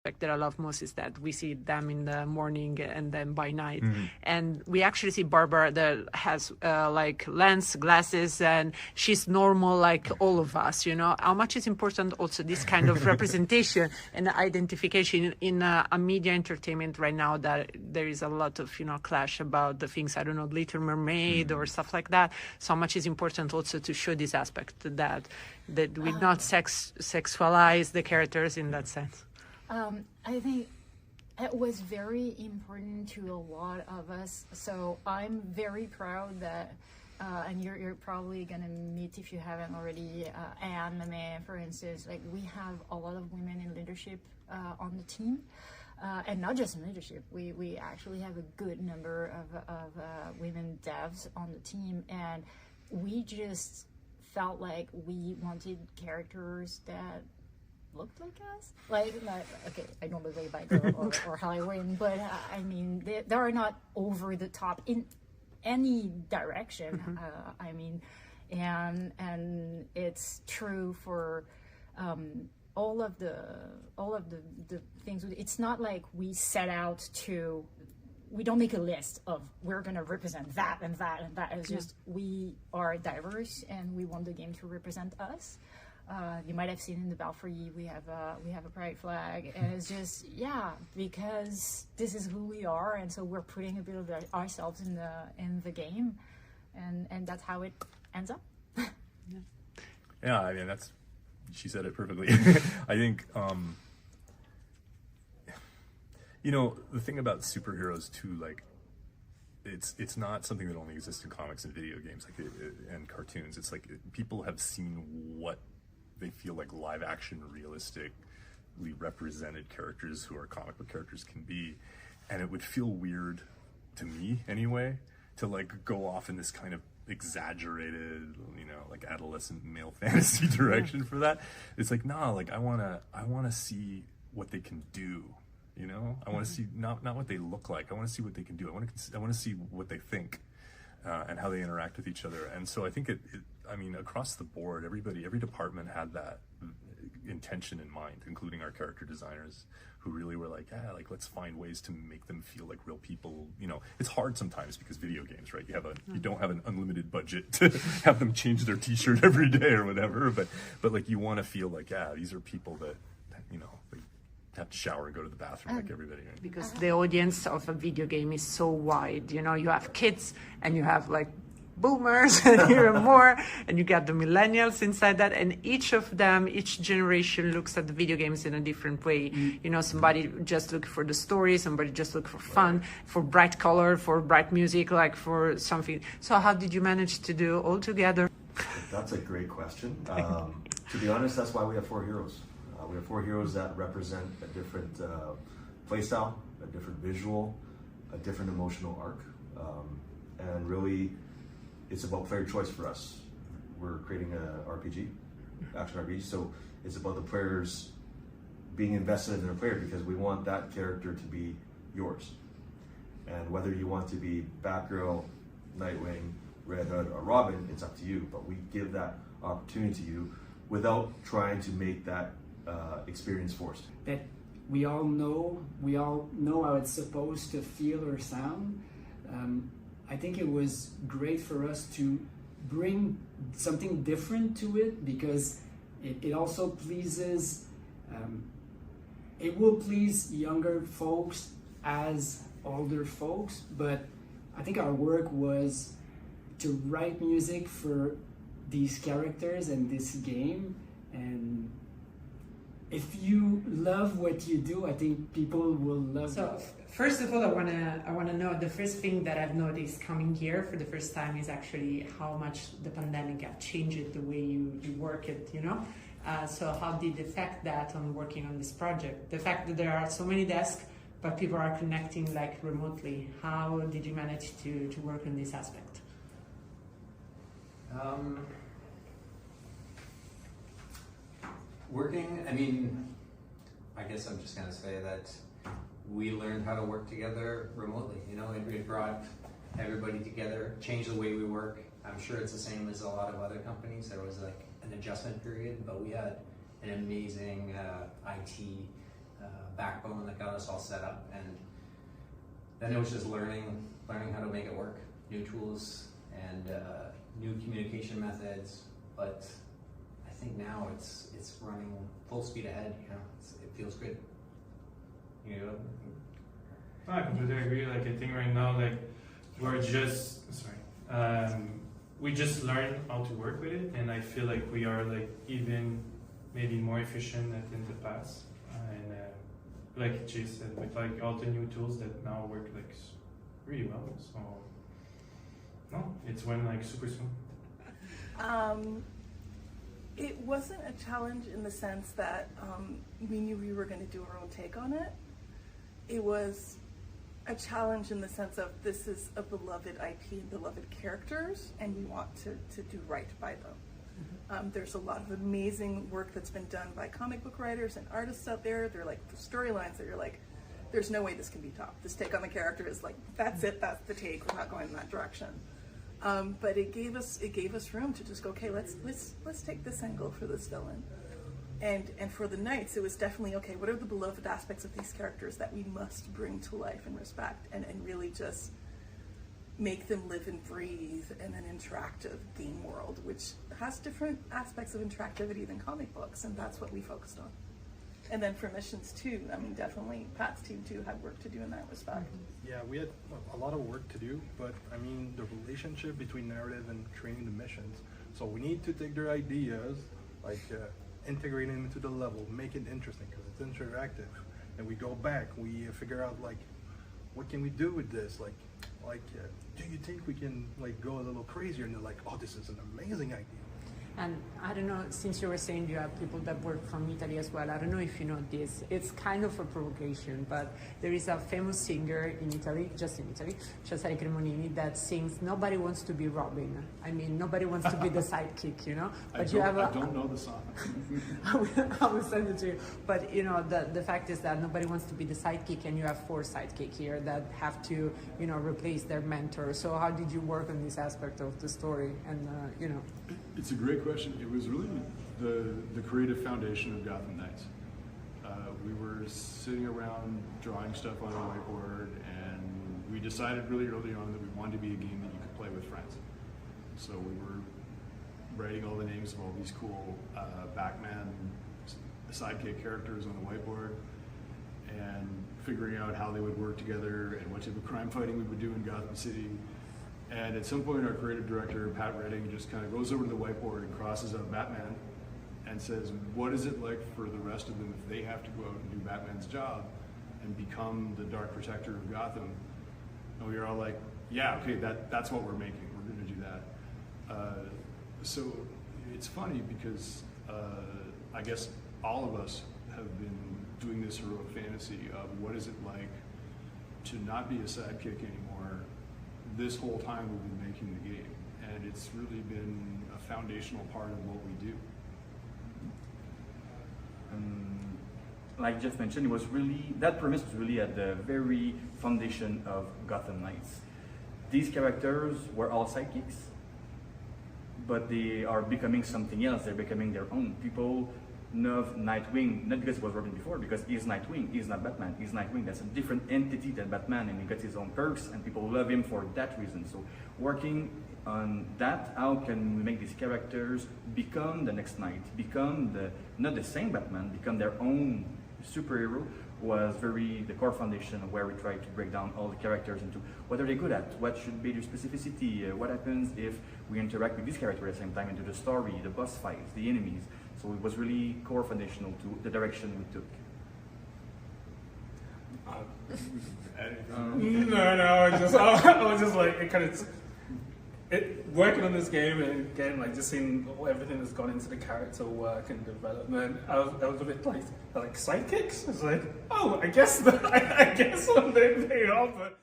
that I love most is that we see them in the morning and then by night. And we actually see Barbara that has like lens, glasses, and she's normal like all of us, you know. How much is important also this kind of representation and identification in a media entertainment right now, that there is a lot of, you know, clash about the things, I don't know, Little Mermaid or stuff like that. So much is important also to show this aspect, that we not sexualize the characters in that sense. I think it was very important to a lot of us. So I'm very proud that, and you're probably gonna meet, if you haven't already, Anne, for instance. Like, we have a lot of women in leadership on the team, and not just in leadership. We actually have a good number of women devs on the team, and we just felt like we wanted characters that looked like us. Like okay, I don't look like Batgirl or Halloween, but I mean, they are not over the top in any direction. I mean, and it's true for all of the things. It's not like we set out to. We don't make a list of we're gonna represent that and that and that. It's just we are diverse and we want the game to represent us. You might have seen in the Belfry we have a pride flag, and it's just because this is who we are, and so we're putting a bit of ourselves in the game, and that's how it ends up. Yeah, I mean, she said it perfectly. I think you know, the thing about superheroes too, like it's not something that only exists in comics and video games, like and cartoons. It's like people have seen what they feel like live action, realistically represented characters who are comic book characters can be. And it would feel weird, to me anyway, to like go off in this kind of exaggerated, you know, like adolescent male fantasy direction for that. It's like, nah, like I wanna see what they can do, you know? I wanna see not what they look like, I wanna see what they can do. I wanna see what they think. And how they interact with each other. And so I think I mean, across the board, every department had that intention in mind, including our character designers, who really were like, like, let's find ways to make them feel like real people. You know, it's hard sometimes because video games, right? You don't have an unlimited budget to have them change their t-shirt every day or whatever, but like, you want to feel like, these are people that, you know, have to shower and go to the bathroom like everybody. Right? Because the audience of a video game is so wide. You know, you have kids and you have like boomers and even more, and you got the millennials inside that, and each generation looks at the video games in a different way. You know, somebody just look for the story, somebody just look for fun, for bright color, for bright music, like for something. So how did you manage to do all together? That's a great question. To be honest, that's why we have 4 heroes. We have 4 heroes that represent a different playstyle, a different visual, a different emotional arc. And really, it's about player choice for us. We're creating an RPG, action RPG, so it's about the players being invested in their player, because we want that character to be yours. And whether you want to be Batgirl, Nightwing, Red Hood, or Robin, it's up to you. But we give that opportunity to you without trying to make that experience forced. That we all know how it's supposed to feel or sound. I think it was great for us to bring something different to it, because it also pleases, it will please younger folks as older folks, but I think our work was to write music for these characters and this game, and if you love what you do, I think people will love it. First of all, I wanna know, the first thing that I've noticed coming here for the first time is actually how much the pandemic have changed the way you work it, you know? So how did it affect that on working on this project? The fact that there are so many desks, but people are connecting like remotely. How did you manage to work on this aspect? Working, I mean, I guess I'm just gonna say that we learned how to work together remotely. You know, it brought everybody together, changed the way we work. I'm sure it's the same as a lot of other companies. There was like an adjustment period, but we had an amazing IT background us all set up, and then it was just learning how to make it work, new tools and new communication methods. But I think now it's running full speed ahead. You know, it feels good. You know. I completely agree. Like I think right now, like we're just we just learn how to work with it, and I feel like we are like even maybe more efficient than in the past. And like Jay said, with like all the new tools that now work like really well. So no, it's went like super soon. It wasn't a challenge in the sense that we knew we were going to do our own take on it. It was a challenge in the sense of this is a beloved IP and beloved characters, and we want to do right by them. There's a lot of amazing work that's been done by comic book writers and artists out there. They're like the storylines that you're like, there's no way this can be topped. This take on the character is like, that's it, that's the take. We're not going in that direction. But it gave us room to just go, okay, let's take this angle for this villain. And for the Knights, it was definitely, okay, what are the beloved aspects of these characters that we must bring to life and respect and really just make them live and breathe in an interactive game world, which has different aspects of interactivity than comic books, and that's what we focused on. And then for missions too, I mean, definitely Pat's team too had work to do in that respect. Yeah, we had a lot of work to do, but I mean, the relationship between narrative and creating the missions. So we need to take their ideas, like integrate them into the level, make it interesting because it's interactive. And we go back, we figure out like, what can we do with this? Like, do you think we can like go a little crazier? And they're like, oh, this is an amazing idea. And I don't know, since you were saying you have people that work from Italy as well, I don't know if you know this. It's kind of a provocation, but there is a famous singer in Italy, Cesare Cremonini, that sings "Nobody wants to be Robin." I mean, nobody wants to be the sidekick, you know. But I don't know the song. I will send it to you. But you know, the fact is that nobody wants to be the sidekick, and you have 4 sidekicks here that have to, you know, replace their mentor. So how did you work on this aspect of the story? And you know. It's a great question. It was really the creative foundation of Gotham Knights. We were sitting around drawing stuff on a whiteboard, and we decided really early on that we wanted to be a game that you could play with friends. So we were writing all the names of all these cool Batman sidekick characters on the whiteboard, and figuring out how they would work together and what type of crime fighting we would do in Gotham City. And at some point, our creative director, Pat Redding, just kind of goes over to the whiteboard and crosses out Batman and says, what is it like for the rest of them if they have to go out and do Batman's job and become the Dark Protector of Gotham? And we were all like, yeah, okay, that's what we're making. We're going to do that. So it's funny because I guess all of us have been doing this heroic fantasy of what is it like to not be a sidekick anymore this whole time we've been making the game, and it's really been a foundational part of what we do. Like Jeff mentioned, it was really, that premise was really at the very foundation of Gotham Knights. These characters were all sidekicks, but they are becoming something else. They're becoming their own. People love Nightwing, not because it was Robin before, because he's Nightwing, he's not Batman, he's Nightwing. That's a different entity than Batman, and he got his own perks, and people love him for that reason. So working on that, how can we make these characters become the next Knight, become not the same Batman, become their own superhero, was the core foundation of where we try to break down all the characters into what are they good at, what should be their specificity, what happens if we interact with these characters at the same time into the story, the boss fights, the enemies. So it was really core foundational to the direction we took. I was just like, working on this game and again, like just seeing everything that's gone into the character work and development. I was a bit like sidekicks. I was like, oh, I guess they are, but.